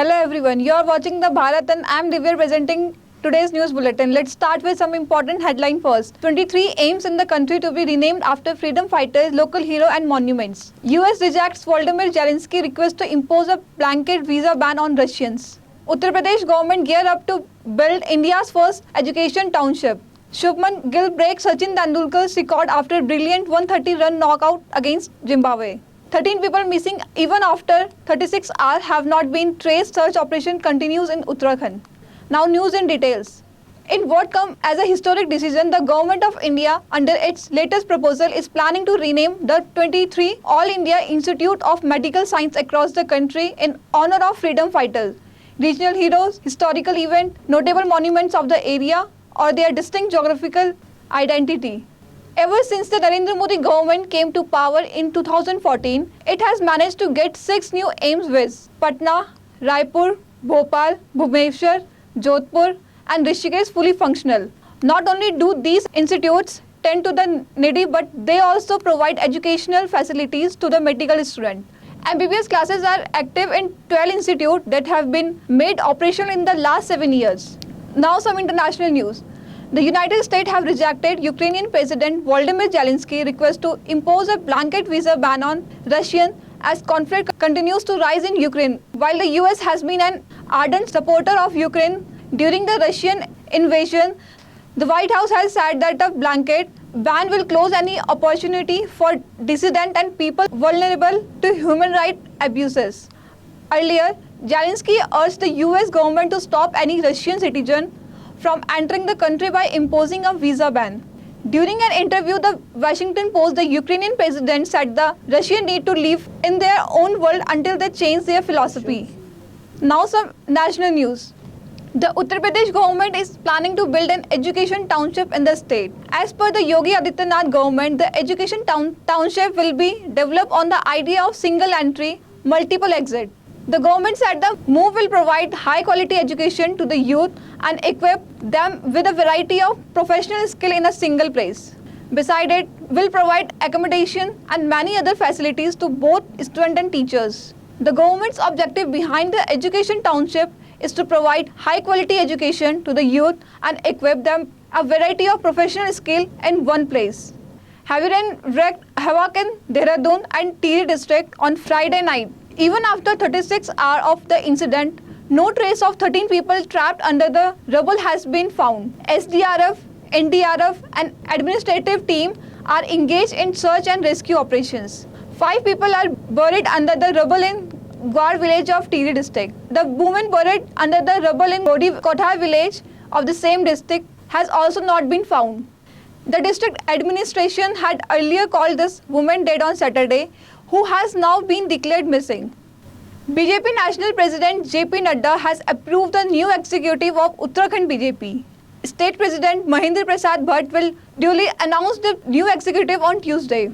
Hello everyone, you are watching the Bharat and I am Divya presenting today's news bulletin. Let's start with some important headline first. 23 aims in the country to be renamed after freedom fighters, local hero and monuments. US rejects Volodymyr Zelensky request to impose a blanket visa ban on Russians. Uttar Pradesh government gear up to build India's first education township. Shubman Gill breaks Sachin Tendulkar's record after brilliant 130-run knockout against Zimbabwe. 13 people missing even after 36 hours have not been traced. Search operation continues in Uttarakhand. Now news in details. In what comes as a historic decision, the Government of India, under its latest proposal, is planning to rename the 23 All India Institute of Medical Science across the country in honor of freedom fighters, regional heroes, historical events, notable monuments of the area, or their distinct geographical identity. Ever since the Narendra Modi government came to power in 2014, it has managed to get 6 new AIIMS with Patna, Raipur, Bhopal, Bhubaneswar, Jodhpur and Rishikesh fully functional. Not only do these institutes tend to the needy, but they also provide educational facilities to the medical student. MBBS classes are active in 12 institutes that have been made operational in the last 7 years. Now some international news. The United States have rejected Ukrainian President Volodymyr Zelensky's request to impose a blanket visa ban on Russians as conflict continues to rise in Ukraine. While the US has been an ardent supporter of Ukraine during the Russian invasion, the White House has said that a blanket ban will close any opportunity for dissidents and people vulnerable to human rights abuses. Earlier, Zelensky urged the US government to stop any Russian citizen from entering the country by imposing a visa ban. During an interview with the Washington Post, the Ukrainian president said the Russians need to live in their own world until they change their philosophy. Now some national news. The Uttar Pradesh government is planning to build an education township in the state. As per the Yogi Adityanath government, the education township will be developed on the idea of single entry, multiple exit. The government said the move will provide high quality education to the youth and equip them with a variety of professional skill in a single place. Besides it, will provide accommodation and many other facilities to both students and teachers. The government's objective behind the education township is to provide high quality education to the youth and equip them a variety of professional skill in one place. Heavy rain wreaked havoc in Dehradun and Tirih district on Friday night. Even after 36 hours of the incident, no trace of 13 people trapped under the rubble has been found. SDRF, NDRF and administrative team are engaged in search and rescue operations. 5 people are buried under the rubble in Gwar village of Tirih district. The woman buried under the rubble in Godi Kothar village of the same district has also not been found. The district administration had earlier called this woman dead on Saturday, who has now been declared missing. BJP National President JP Nadda has approved the new executive of Uttarakhand BJP. State President Mahendra Prasad Bhatt will duly announce the new executive on Tuesday.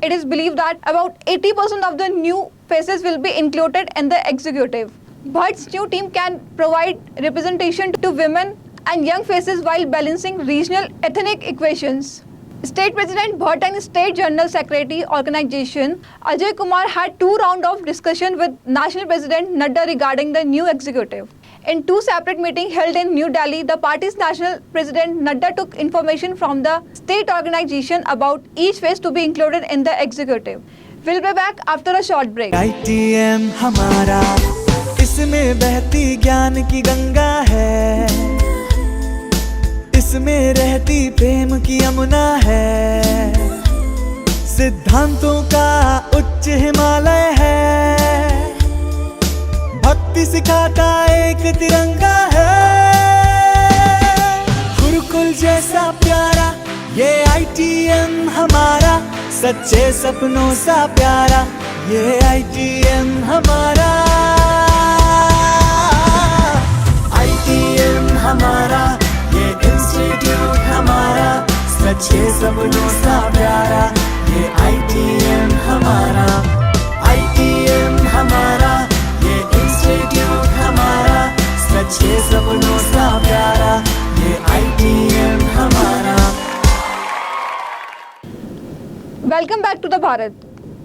It is believed that about 80% of the new faces will be included in the executive. Bhatt's new team can provide representation to women and young faces while balancing regional ethnic equations. State President Bhatt and State General Secretary Organization Ajay Kumar had 2 rounds of discussion with National President Nadda regarding the new executive. In 2 separate meetings held in New Delhi, the party's National President Nadda took information from the state organization about each phase to be included in the executive. We'll be back after a short break. ITM हमारा, इसमें बहती ज्ञान की गंगा है, इसमें रहती प्रेम की यमुना है, सिद्धांतों का उच्च हिमालय है, भक्ति सिखाता एक तिरंगा है, गुरुकुल जैसा प्यारा ये ITM हमारा, सच्चे सपनों सा प्यारा ये ITM हमारा, ITM हमारा, ये इंस्टीट्यूट हमारा, सच्चे सपनों सा प्यारा ये ITM हमारा, ITM हमारा, ये इंस्टीट्यूट हमारा, सच्चे सपनों सा प्यारा ये ITM हमारा. Welcome back to the Bharat.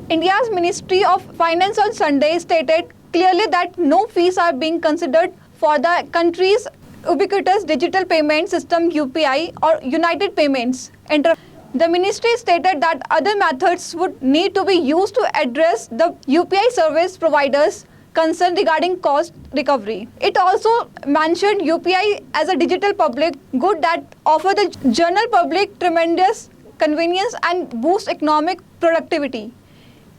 India's Ministry of Finance on Sunday stated clearly that no fees are being considered for the country's ubiquitous digital payment system UPI or United Payments. The ministry stated that other methods would need to be used to address the UPI service providers' concern regarding cost recovery. It also mentioned UPI as a digital public good that offer the general public tremendous convenience and boost economic productivity.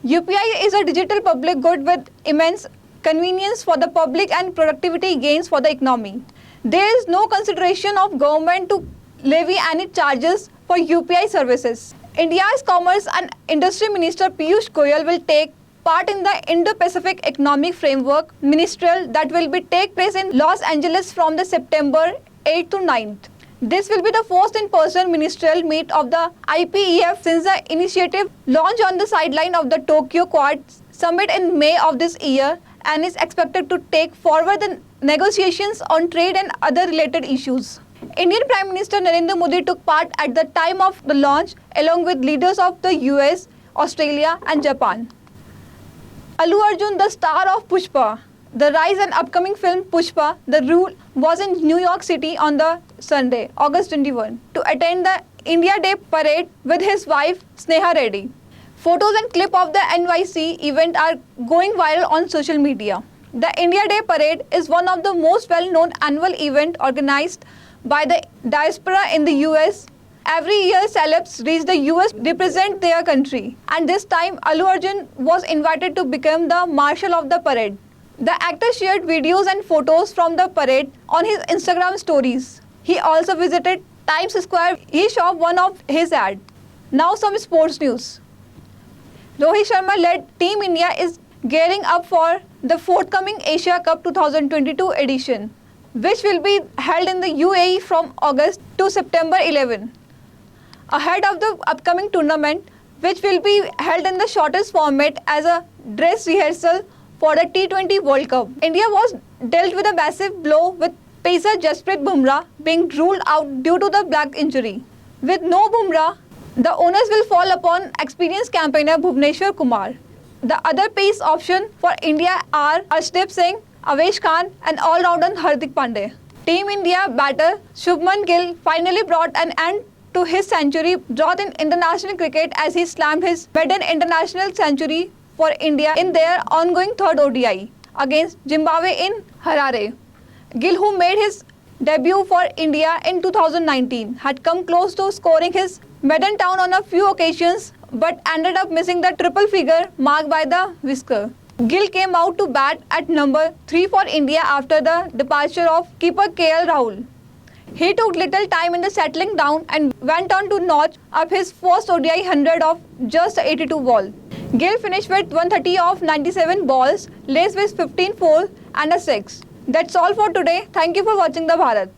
UPI is a digital public good with immense convenience for the public and productivity gains for the economy. There is no consideration of government to levy any charges for UPI services. India's Commerce and Industry Minister Piyush Goyal will take part in the Indo-Pacific Economic Framework Ministerial that will take place in Los Angeles from the September 8th to 9th. This will be the first in-person ministerial meet of the IPEF since the initiative launched on the sideline of the Tokyo Quad Summit in May of this year and is expected to take forward the negotiations on trade and other related issues. Indian Prime Minister Narendra Modi took part at the time of the launch along with leaders of the US, Australia and Japan. Allu Arjun, the star of Pushpa, the rise and upcoming film Pushpa, The Rule, was in New York City on the Sunday, August 21, to attend the India Day parade with his wife Sneha Reddy. Photos and clip of the NYC event are going viral on social media. The India Day parade is one of the most well-known annual events organized by the diaspora in the US. Every year, celebs reach the US to represent their country, and this time Allu Arjun was invited to become the marshal of the parade. The actor shared videos and photos from the parade on his Instagram stories. He also visited Times Square. He shot one of his ads. Now some sports news. Rohit Sharma-led Team India is gearing up for the forthcoming Asia Cup 2022 edition, which will be held in the UAE from August to September 11. Ahead of the upcoming tournament, which will be held in the shortest format as a dress rehearsal for the T20 World Cup, India was dealt with a massive blow with pacer Jasprit Bumrah being ruled out due to the back injury. With no Bumrah, the onus will fall upon experienced campaigner Bhuvneshwar Kumar. The other pace option for India are Arshdeep Singh, Avesh Khan and all-rounder Hardik Pandya. Team India batter Shubman Gill finally brought an end to his century drought in international cricket as he slammed his maiden international century for India in their ongoing third ODI against Zimbabwe in Harare. Gill, who made his debut for India in 2019, had come close to scoring his maiden town on a few occasions but ended up missing the triple figure marked by the whisker. Gill came out to bat at number 3 for India after the departure of keeper KL Rahul. He took little time in the settling down and went on to notch up his first ODI 100 of just 82 ball. Gill finished with 130 of 97 balls, laced with 15 4 and a 6. That's all for today. Thank you for watching the Bharat.